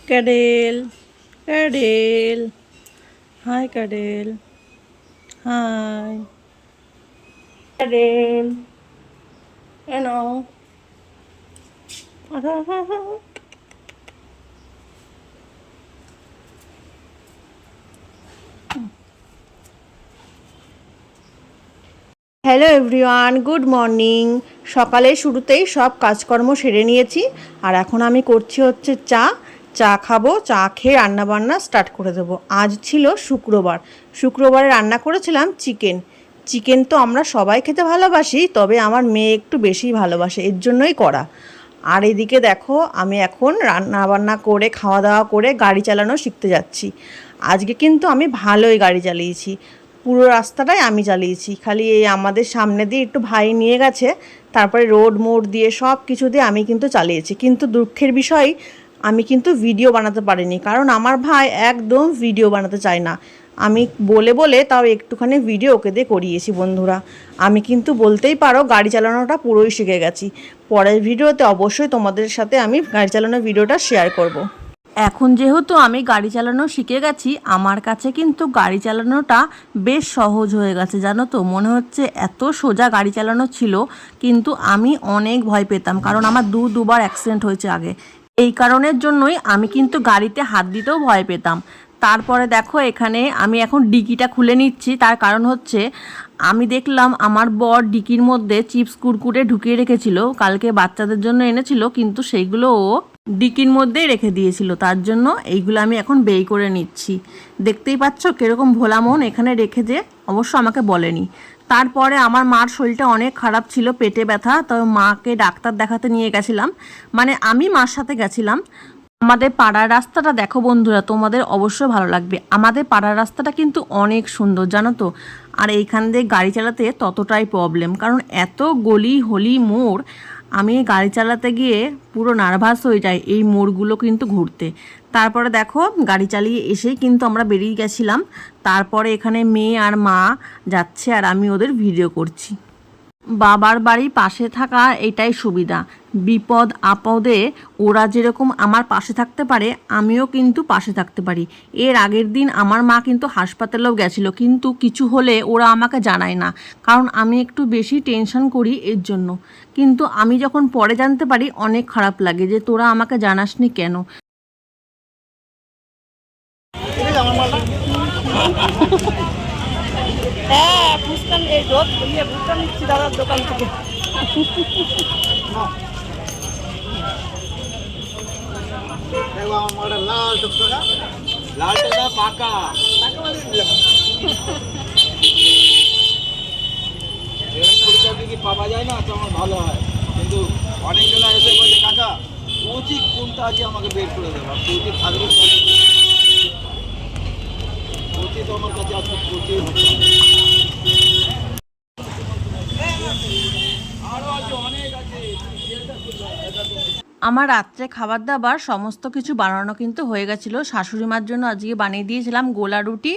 Cuddle, Cuddle. Hi, Cuddle. Hi. Cuddle. You know. Hello everyone, good morning. সকালে শুরুতেই সব কাজকর্ম সেরে নিয়েছি, আর এখন আমি করছি হচ্ছে চা খাবো। চা খেয়ে রান্নাবান্না স্টার্ট করে দেবো। আজ ছিল শুক্রবারে রান্না করেছিলাম চিকেন তো আমরা সবাই খেতে ভালোবাসি, তবে আমার মেয়ে একটু বেশি ভালোবাসে, এর জন্যই করা। আর এদিকে দেখো, আমি এখন রান্নাবান্না করে খাওয়া দাওয়া করে গাড়ি চালানো শিখতে যাচ্ছি। আজকে কিন্তু আমি ভালোই গাড়ি চালিয়েছি, পুরো রাস্তাটাই আমি চালিয়েছি। খালি এই আমাদের সামনে দিয়ে একটু ভাই নিয়ে গেছে, তারপরে রোড মোড় দিয়ে সব কিছু দিয়ে আমি কিন্তু চালিয়েছি। কিন্তু দুঃখের বিষয়, আমি কিন্তু ভিডিও বানাতে পারিনি, কারণ আমার ভাই একদম ভিডিও বানাতে চায় না। আমি বলে বলে তাও একটুখানি ভিডিও ওকে দিয়ে করিয়েছি। বন্ধুরা, আমি কিন্তু বলতেই পারো গাড়ি চালানোটা পুরোই শিখে গেছি। পরের ভিডিওতে অবশ্যই তোমাদের সাথে আমি গাড়ি চালানোর ভিডিওটা শেয়ার করব। এখন যেহেতু আমি গাড়ি চালানো শিখে গেছি, আমার কাছে কিন্তু গাড়ি চালানোটা বেশ সহজ হয়ে গেছে, জানো তো। মনে হচ্ছে এত সোজা গাড়ি চালানো ছিল, কিন্তু আমি অনেক ভয় পেতাম, কারণ আমার দুবার অ্যাক্সিডেন্ট হয়েছে আগে। এই কারণের জন্যই আমি কিন্তু গাড়িতে হাত দিতেও ভয় পেতাম। তারপরে দেখো, এখানে আমি এখন ডিকিটা খুলে নিচ্ছি। তার কারণ হচ্ছে, আমি দেখলাম আমার বর ডিকির মধ্যে চিপস কুরকুরে ঢুকিয়ে রেখেছিল, কালকে বাচ্চাদের জন্য এনেছিল, কিন্তু সেইগুলো ও ডিকির মধ্যেই রেখে দিয়েছিল। তার জন্য এইগুলো আমি এখন বের করে নিচ্ছি। দেখতেই পাচ্ছ কিরকম ভোলা মন এখানে রেখে, যে অবশ্য আমাকে বলেনি। তারপরে আমার মার শরীরটা অনেক খারাপ ছিল, পেটে ব্যথা, তবে মাকে ডাক্তার দেখাতে নিয়ে গেছিলাম, মানে আমি মার সাথে গেছিলাম। আমাদের পাড়ার রাস্তাটা দেখো বন্ধুরা, তোমাদের অবশ্যই ভালো লাগবে। আমাদের পাড়ার রাস্তাটা কিন্তু অনেক সুন্দর, জানো তো। আর এইখান দিয়ে গাড়ি চালাতে ততটাই প্রবলেম, কারণ এত গলি হলি মোড়, আমি গাড়ি চালাতে গিয়ে পুরো নার্ভাস হয়ে যাই এই মোড়গুলো কিন্তু ঘুরতে। তারপরে দেখো, গাড়ি চালিয়ে এসেই কিন্তু আমরা বেরিয়ে গেছিলাম। তারপরে এখানে মেয়ে আর মা যাচ্ছে, আর আমি ওদের ভিডিও করছি। বাবার বাড়ি পাশে থাকা এটাই সুবিধা, বিপদ আপদে ওরা যেরকম আমার পাশে থাকতে পারে, আমিও কিন্তু পাশে থাকতে পারি। এর আগের দিন আমার মা কিন্তু হাসপাতালেও গেছিলো, কিন্তু কিছু হলে ওরা আমাকে জানায় না, কারণ আমি একটু বেশি টেনশন করি এর জন্য। কিন্তু আমি যখন পরে জানতে পারি, অনেক খারাপ লাগে যে তোরা আমাকে জানাসনি কেন। হ্যাঁ, ফুচকান এই ফুচকা নিচ্ছি দাদার দোকান থেকে। লাল টুকটুকা, লাল টুকটুকা পাকা কি পাওয়া যায় না, তো আমার ভালো হয়। কিন্তু অনেকজন এসে বলছে, কাকা কচি কোনটা আছে আমাকে বের করে দেবো। কচি থাকলে কচি তো আমার কাছে আছে, কচি আরো আছে, অনেক আছে। আমার রাত্রে খাবার দাবার সমস্ত কিছু বানানো কিন্তু হয়ে গেছিলো। শাশুড়ি মার জন্য আজকে বানিয়ে দিয়েছিলাম গোলা রুটি,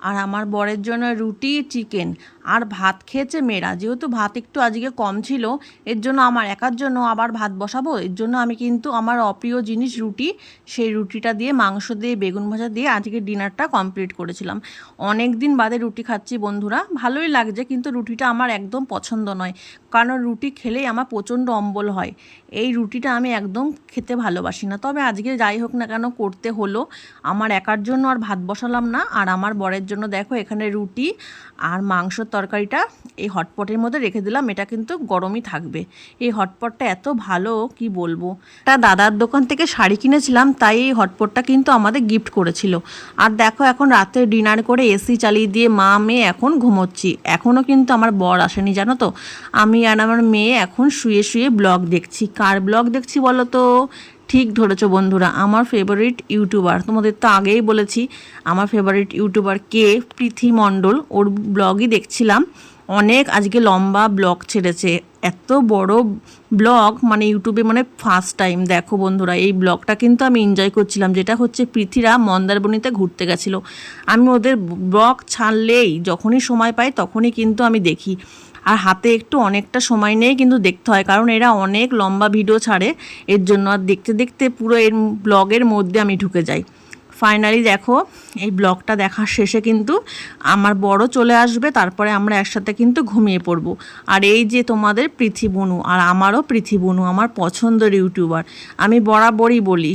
আর আমার বরের জন্য রুটি চিকেন, আর ভাত খেয়েছে মেয়েরা। যেহেতু ভাত একটু আজকে কম ছিল, এর জন্য আমার একার জন্য আবার ভাত বসাবো, এর জন্য আমি কিন্তু আমার অপ্রিয় জিনিস রুটি, সেই রুটিটা দিয়ে মাংস দিয়ে বেগুন ভাজা দিয়ে আজকে ডিনারটা কমপ্লিট করেছিলাম। অনেক দিন বাদে রুটি খাচ্ছি বন্ধুরা, ভালোই লাগছে, কিন্তু রুটিটা আমার একদম পছন্দ নয়, কারণ রুটি খেলেই আমার প্রচণ্ড অম্বল হয়। এই রুটিটা আমি একদম খেতে ভালোবাসি না। তবে আজকে যাই হোক না কেন, করতে হলো। আমার একার জন্য আর ভাত বসালাম না, আর আমার বরের জন্য দেখো এখানে রুটি আর মাংসর তরকারিটা এই হটপটের মধ্যে রেখে দিলাম। এটা কিন্তু গরমই থাকবে। এই হটপটটা এত ভালো কি বলবো। এটা দাদার দোকান থেকে শাড়ি কিনেছিলাম, তাই এই হটপটটা কিন্তু আমাদের গিফট করেছিল। আর দেখো, এখন রাতে ডিনার করে এসি চালিয়ে দিয়ে মা মেয়ে এখন ঘুমোচ্ছি। এখনও কিন্তু আমার বর আসেনি, জানো তো। আমি আর আমার মেয়ে এখন শুয়ে শুয়ে ব্লগ দেখছি। কার ব্লগ দেখছি বলো তো? ঠিক ধরেছো বন্ধুরা, আমার ফেভারিট ইউটিউবার। তোমাদের তো আগেই বলেছি আমার ফেভারিট ইউটিউবার কে, পৃথি মণ্ডল, ওর ব্লগই দেখছিলাম। অনেক আজকে লম্বা ব্লগ ছেড়েছে, এত বড় ব্লগ মানে ইউটিউবে মানে ফার্স্ট টাইম। দেখো বন্ধুরা, এই ব্লগটা কিন্তু আমি এনজয় করছিলাম, যেটা হচ্ছে পৃথিরা মন্দারমণিতে ঘুরতে গেছিলো। আমি ওদের ব্লগ ছাড়লেই যখনই সময় পাই তখনই কিন্তু আমি দেখি, আর হাতে একটু অনেকটা সময় নিয়েই কিন্তু দেখতে হয়, কারণ এরা অনেক লম্বা ভিডিও ছাড়ে, এর জন্য আর দেখতে দেখতে পুরো এর ব্লগের মধ্যে আমি ঢুকে যাই। ফাইনালি দেখো, এই ব্লগটা দেখার শেষে কিন্তু আমার বড় চলে আসবে, তারপরে আমরা একসাথে কিন্তু ঘুমিয়ে পড়বো। আর এই যে তোমাদের পৃথি বনু, আর আমারও পৃথি বনু আমার পছন্দের ইউটিউবার, আমি বরাবরই বলি।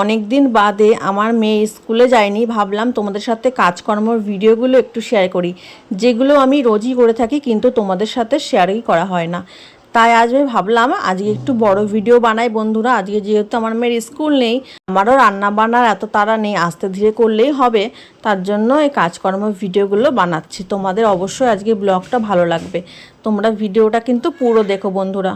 অনেক দিন বাদে আমার মেয়ে স্কুলে যায়নি, ভাবলাম তোমাদের সাথে কাজকর্মর ভিডিওগুলো একটু শেয়ার করি, যেগুলো আমি রোজই করে থাকি কিন্তু তোমাদের সাথে শেয়ারই করা হয় না। তাই আজ আমি ভাবলাম আজকে একটু বড় ভিডিও বানাই বন্ধুরা। আজকে যেহেতু আমার মেয়ের স্কুল নেই, আমারও রান্না বান্নার এত তাড়া নেই, আস্তে ধীরে করলেই হবে, তার জন্য এই কাজকর্ম ভিডিওগুলো বানাচ্ছি। তোমাদের অবশ্যই আজকে ব্লগটা ভালো লাগবে, তোমরা ভিডিওটা কিন্তু পুরো দেখো বন্ধুরা।